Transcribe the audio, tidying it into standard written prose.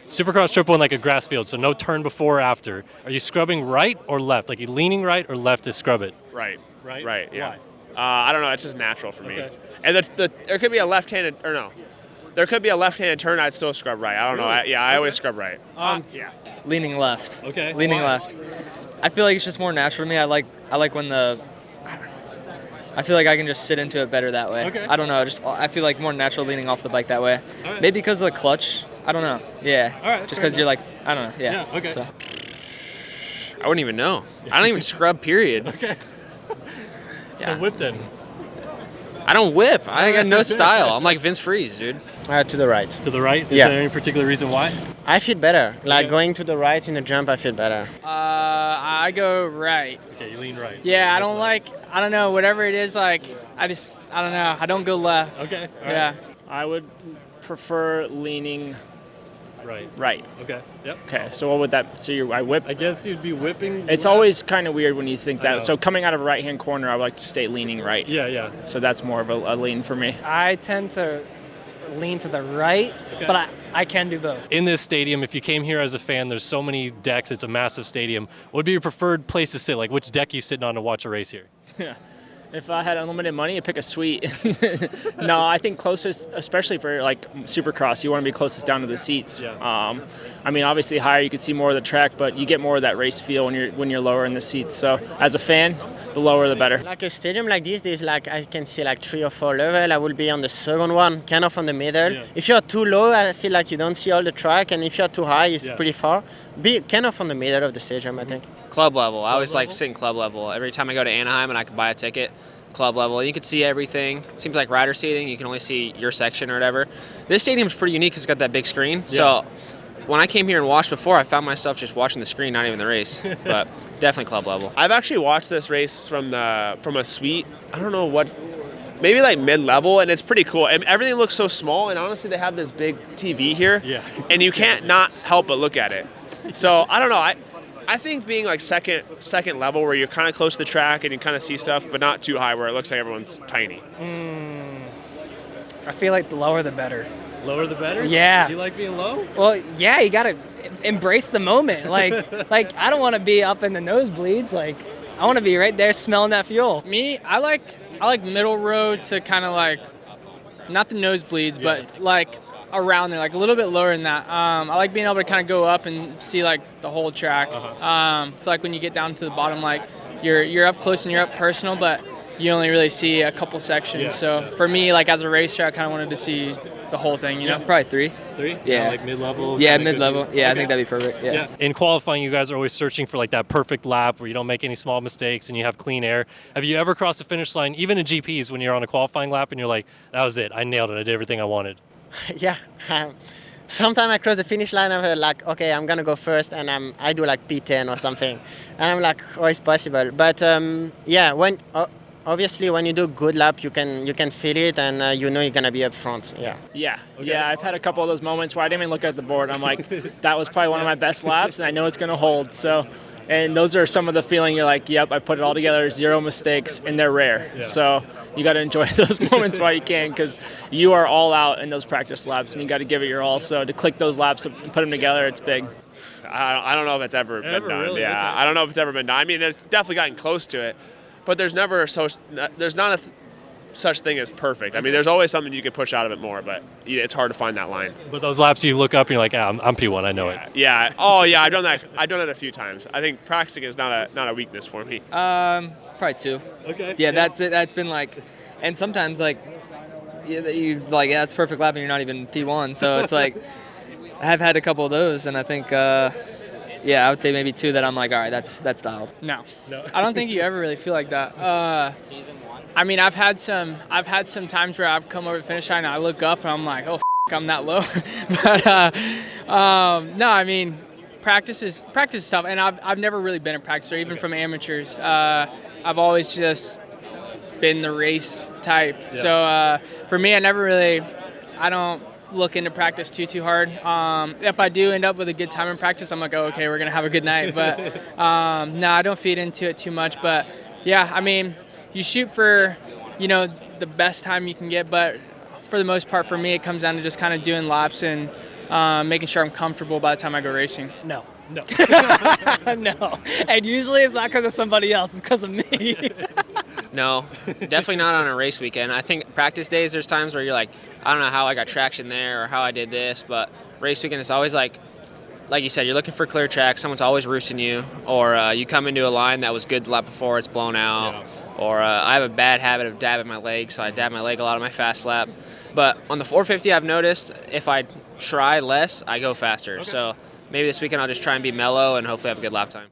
Supercross triple in like a grass field, so no turn before or after. Are you scrubbing right or left? Like you leaning right or left to scrub it? Right. Right? Yeah. Why? I don't know. It's just natural for me. Okay. And there could be a left-handed, or no. There could be a left-handed turn. I'd still scrub right. I don't know. I always scrub right. Yeah. Leaning left. Okay. Leaning Why? left. I feel like it's just more natural to me. I like when I feel like I can just sit into it better that way. Okay. I don't know. I feel like more natural leaning off the bike that way. All right. Maybe because of the clutch. I don't know. Yeah. All right, Just fair because you're like, I don't know. Yeah. Yeah, okay. So. I wouldn't even know. I don't even scrub, period. Okay. Yeah. So whip then. I don't whip. I got no style. I'm like Vince Freeze, dude. To the right. To the right? Is Yeah. there any particular reason why? I feel better. Like Okay. going to the right in the jump, I feel better. I go right. Okay, you lean right. Yeah, I don't know, whatever it is, like, I don't know. I don't go left. Okay. all Yeah. right. I would prefer leaning Right. right. Okay. Yep. Okay, so what would that? So I whip. I guess you'd be whipping. It's left. always kind of weird when you think I know. that. So coming out of a right-hand corner, I would like to stay leaning right. Yeah. So that's more of a lean for me. I tend to lean to the right, Okay. but I can do both. In this stadium, if you came here as a fan, there's so many decks. It's a massive stadium. What would be your preferred place to sit? Like which deck you sitting on to watch a race here? If I had unlimited money, I'd pick a suite. No, I think closest, especially for like Supercross, you want to be closest down to the seats. Yeah. I mean, obviously higher, you can see more of the track, but you get more of that race feel when you're lower in the seats. So as a fan, the lower the better. Like a stadium like this, there's like I can see like 3 or 4 levels. I will be on the second one, kind of on the middle. Yeah. If you're too low, I feel like you don't see all the track, and if you're too high, it's Yeah. pretty far. Be kind of on the middle of the stadium, I think. Club level. I always like level? sitting club level. Every time I go to Anaheim and I can buy a ticket, club level. You can see everything. Seems like rider seating. You can only see your section or whatever. This stadium's pretty unique because it's got that big screen. Yeah. So when I came here and watched before, I found myself just watching the screen, not even the race. But definitely club level. I've actually watched this race from a suite. I don't know what, maybe like mid-level, and it's pretty cool. And everything looks so small, and honestly, they have this big TV here, Yeah. and you can't not help but look at it. So I don't know. I think being like second level, where you're kind of close to the track and you kind of see stuff, but not too high where it looks like everyone's tiny. I feel like the lower the better. Lower the better? Yeah. Do you like being low? Well, yeah, you gotta embrace the moment. Like I don't want to be up in the nosebleeds. Like I want to be right there smelling that fuel. Me, I like middle row to kind of like, not the nosebleeds, but like around there, like a little bit lower than that. I like being able to kind of go up and see like the whole track. I feel like when you get down to the bottom, like you're up close and you're up personal, but you only really see a couple sections. Yeah. So for me, like as a racer, I kind of wanted to see the whole thing, you know? Probably 3. 3? Yeah. Like mid-level? Yeah, kinda good mid-level. view? Yeah, I Okay. think that'd be perfect. Yeah. In qualifying, you guys are always searching for like that perfect lap where you don't make any small mistakes and you have clean air. Have you ever crossed the finish line, even in GPs, when you're on a qualifying lap and you're like, that was it, I nailed it, I did everything I wanted? Yeah. Sometimes I cross the finish line, I'm like, okay, I'm gonna go first, and I do like P10 or something, and I'm like, oh, it's possible. But yeah, obviously when you do good lap, you can feel it, and you know you're gonna be up front. Yeah. Yeah, I've had a couple of those moments where I didn't even look at the board. I'm like, that was probably one of my best laps, and I know it's going to hold. So, and those are some of the feeling you're like, yep, I put it all together, 0 mistakes, and they're rare. Yeah. So you got to enjoy those moments while you can, because you are all out in those practice laps, and you got to give it your all. So to click those laps and put them together, it's big. I don't know if it's ever been done. really? Yeah, Okay. I don't know if it's ever been done. I mean, it's definitely gotten close to it, but there's not a such thing as perfect. I mean, there's always something you can push out of it more, but it's hard to find that line. But those laps you look up and you're like, I'm P1, I know it. Yeah. Oh, yeah. I've done that. I've done it a few times. I think practicing is not a weakness for me. Probably 2. Okay. Yeah, that's it. That's been like, and sometimes like, you like, yeah, that's a perfect lap and you're not even P1. So it's like, I have had a couple of those, and I think, yeah, I would say maybe 2 that I'm like, all right, that's dialed. No. I don't think you ever really feel like that. I mean, I've had some times where I've come over the finish line and I look up and I'm like, oh, I'm that low. But no, I mean, practice is tough, and I've never really been a practicer, even from amateurs. I've always just been the race type. Yeah. So for me, I don't look into practice too hard. If I do end up with a good time in practice, I'm like, oh, okay, we're gonna have a good night. But no, I don't feed into it too much. But yeah, I mean, you shoot for, the best time you can get. But for the most part, for me, it comes down to just kind of doing laps and making sure I'm comfortable by the time I go racing. No. No. No. And usually it's not because of somebody else, it's because of me. No, definitely not on a race weekend. I think practice days, there's times where you're like, I don't know how I got traction there or how I did this, but race weekend is always like you said, you're looking for clear track. Someone's always roosting you, or you come into a line that was good the lap before, it's blown out, or I have a bad habit of dabbing my leg, so I dab my leg a lot on my fast lap. But on the 450, I've noticed if I try less, I go faster. So maybe this weekend I'll just try and be mellow and hopefully have a good lap time.